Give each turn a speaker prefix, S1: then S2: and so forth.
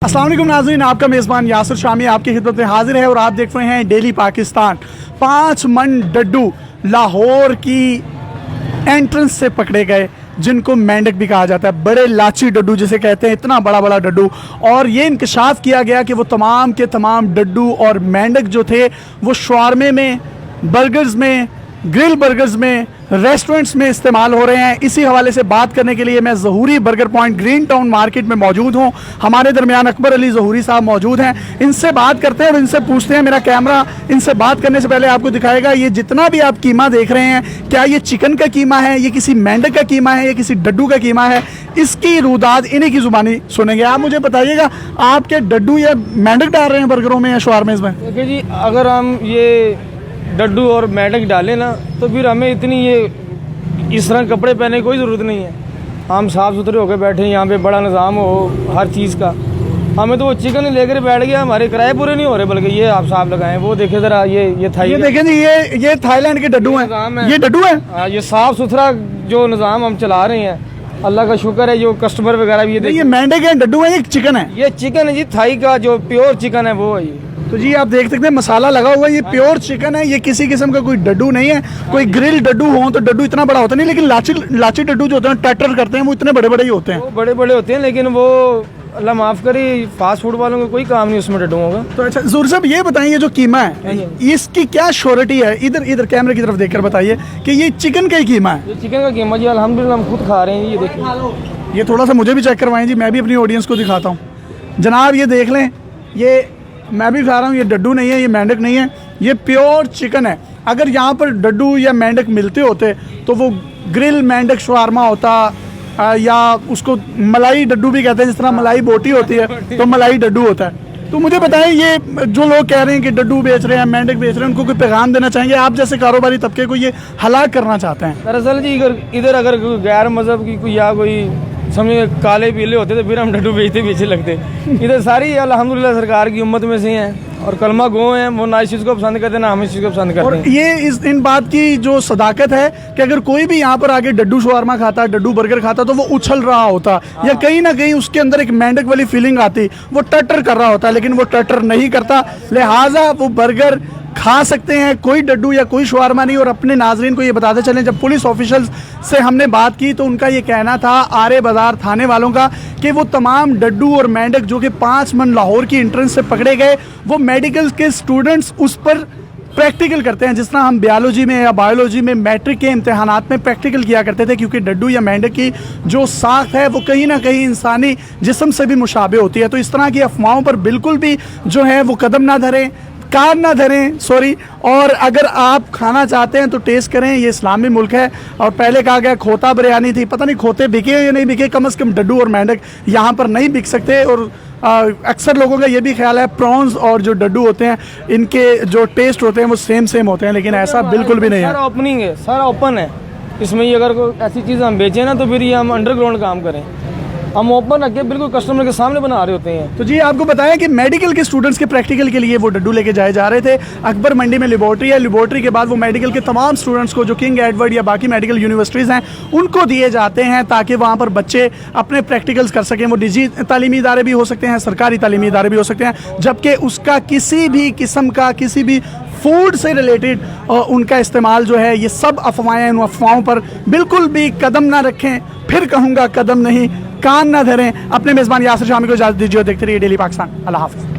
S1: अस्सलाम वालेकुम नाज़रीन, आपका मेज़बान यासिर शामी आपकी खिदमत में हाजिर है और आप देख रहे हैं डेली पाकिस्तान। 5 मन डड्डू लाहौर की एंट्रेंस से पकड़े गए, जिनको मेंडक भी कहा जाता है, बड़े लाची डड्डू जिसे कहते हैं, इतना बड़ा बड़ा डड्डू। और ये इंकशाफ किया गया कि वो तमाम के तमाम डड्डू और मेंडक जो थे वो शवारमे में, बर्गर्स में, ग्रिल बर्गर्स में, रेस्टोरेंट्स में इस्तेमाल हो रहे हैं। इसी हवाले से बात करने के लिए मैं Zahoori burger point Green Town Market में मौजूद हूँ। हमारे दरमियान अकबर अली ज़हूरी साहब मौजूद हैं। इनसे बात करते हैं और इनसे पूछते हैं। मेरा कैमरा इनसे बात करने से पहले आपको दिखाएगा, ये जितना भी आप कीमा देख रहे हैं, क्या ये चिकन का कीमा है, ये किसी मेंढक का कीमा है, या किसी डड्डू का कीमा है, इसकी रूदात इन्हीं की ज़ुबानी सुनेंगे। आप मुझे बताइएगा, आपके डड्डू या मेंढक डाल रहे हैं बर्गरों में या शवारमेज़ में?
S2: देखिए जी, अगर हम ये डड्डू और मेंढक डालें ना, तो फिर हमें इतनी ये इस तरह कपड़े पहनने की कोई ज़रूरत नहीं है। हम साफ़ सुथरे होकर बैठे हैं, यहाँ पे बड़ा निज़ाम हो हर चीज़ का। हमें तो वो चिकन ही लेकर बैठ गया, हमारे किराए पूरे नहीं हो रहे। बल्कि ये आप साफ लगाएं, वो देखे ज़रा, ये थाई,
S1: ये देखें जी, ये थाईलैंड के डड्डू हैं। ये डड्डू हैं,
S2: ये साफ़ सुथरा जो निज़ाम हम चला रहे हैं, अल्लाह का शुक्र है। जो कस्टमर वगैरह भी
S1: ये मेंढक है, डड्डू है, ये चिकन है?
S2: ये चिकन है जी, थाई का जो प्योर चिकन है वो है ये।
S1: तो जी आप देख सकते हैं मसाला लगा हुआ है, ये प्योर चिकन है, ये किसी किस्म का कोई डड्डू नहीं है। कोई ग्रिल डड्डू हो तो डड्डू इतना बड़ा होता नहीं, लेकिन लाची डड्डू जो होते हैं टटर करते हैं, वो इतने बड़े बड़े ही होते हैं।
S2: वो बड़े बड़े होते हैं, लेकिन वो अल्लाह माफ़ करे, फास्ट फूड वालों को कोई काम नहीं उसमें डड्डूओं का।
S1: तो अच्छा ज़रूर साहब, ये बताइए जो कीमा है इसकी क्या श्योरिटी है? इधर कैमरे की तरफ देखकर बताइए कि ये चिकन का ही कीमा है।
S2: ये चिकन का कीमा जी अल्हम्दुलिल्लाह हम खुद खा रहे हैं। ये देखिए,
S1: ये थोड़ा सा मुझे भी चेक करवाएं जी, मैं भी अपनी ऑडियंस को दिखाता हूँ। जनाब ये देख लें, ये मैं भी खा रहा हूँ, ये डड्डू नहीं है, ये मेंढक नहीं है, ये प्योर चिकन है। अगर यहाँ पर डड्डू या मेंढक मिलते होते तो वो ग्रिल मेंढक शवारमा होता, या उसको मलाई डड्डू भी कहते हैं, जिस तरह मलाई बोटी होती है तो मलाई डड्डू होता है। तो मुझे बताएं, ये जो लोग कह रहे हैं कि डड्डू बेच रहे हैं, मेंढक बेच रहे हैं, उनको कोई पैगाम देना चाहेंगे? आप जैसे कारोबारी तबके को ये हलाक करना चाहते हैं?
S2: दरअसल जी, इधर अगर कोई गैर मज़हब की कोई या कोई समझे काले पीले होते तो फिर हम डड्डू बेचते पीछे लगते। इधर सारी अल्हम्दुलिल्लाह सरकार की उम्मत में से हैं और कलमा गो हैं, वो ना इस चीज़ को पसंद करते ना हम इस चीज़ को पसंद करते हैं।
S1: और ये इन बात की जो सदाकत है कि अगर कोई भी यहाँ पर आके डड्डू शवारमा खाता, डड्डू बर्गर खाता, तो वो उछल रहा होता या कहीं ना कहीं उसके अंदर एक मेंढक वाली फीलिंग आती, वो टटर कर रहा होता, लेकिन वो टटर नहीं करता। लिहाजा वो बर्गर खा सकते हैं, कोई डड्डू या कोई शवारमा नहीं। और अपने नाजरीन को ये बताते चलें, जब पुलिस ऑफिशल्स से हमने बात की तो उनका ये कहना था, आरे बाजार थाने वालों का, कि वो तमाम डड्डू और मेंढक जो कि 5 मन लाहौर की एंट्रेंस से पकड़े गए, वो मेडिकल के स्टूडेंट्स उस पर प्रैक्टिकल करते हैं, जिस तरह हम बायोलॉजी में या बायोलॉजी में मैट्रिक के इम्तहानात में प्रैक्टिकल किया करते थे। क्योंकि डड्डू या मेंढक की जो साख है वो कहीं ना कहीं इंसानी जिस्म से भी मुशाबे होती है। तो इस तरह की अफवाहों पर बिल्कुल भी जो है वो कदम ना धरें, कार ना धरें, सॉरी। और अगर आप खाना चाहते हैं तो टेस्ट करें, ये इस्लामी मुल्क है। और पहले कहा गया खोता बिरयानी थी, पता नहीं खोते बिके या नहीं बिके, कम से कम डड्डू और मेंढक यहाँ पर नहीं बिक सकते। और अक्सर लोगों का ये भी ख्याल है प्रॉन्स और जो डड्डू होते हैं इनके जो टेस्ट होते हैं वो सेम होते हैं, लेकिन ऐसा बिल्कुल भी नहीं है।
S2: सारा ओपनिंग है, सारा ओपन है। इसमें ये अगर कोई ऐसी चीज़ हम बेचें ना, तो फिर ये हम अंडरग्राउंड काम करें, हम ओपन रख के बिल्कुल कस्टमर के सामने बना रहे होते हैं।
S1: तो जी आपको बताया कि मेडिकल के स्टूडेंट्स के प्रैक्टिकल के लिए वो डड्डू लेके जाए जा रहे थे। अकबर मंडी में लेबॉर्ट्री है, लेबॉर्ट्री के बाद वो मेडिकल के तमाम स्टूडेंट्स को जो किंग एडवर्ड या बाकी मेडिकल यूनिवर्सिटीज़ हैं उनको दिए जाते हैं, ताकि वहाँ पर बच्चे अपने प्रैक्टिकल्स कर सकें। वो निजी तालीमी इदारे भी हो सकते हैं, सरकारी तालीमी इदारे भी हो सकते हैं, जबकि उसका किसी भी किस्म का किसी भी फूड से रिलेटेड उनका इस्तेमाल जो है, ये सब अफवाहें, उन अफवाहों पर बिल्कुल भी कदम ना रखें। फिर कहूँगा, कदम नहीं, कान ना धरें। अपने मेज़बान यासिर शामी को इजाज़त दीजिए। देखते रहिए डेली पाकिस्तान। अल्लाह हाफ़िज़।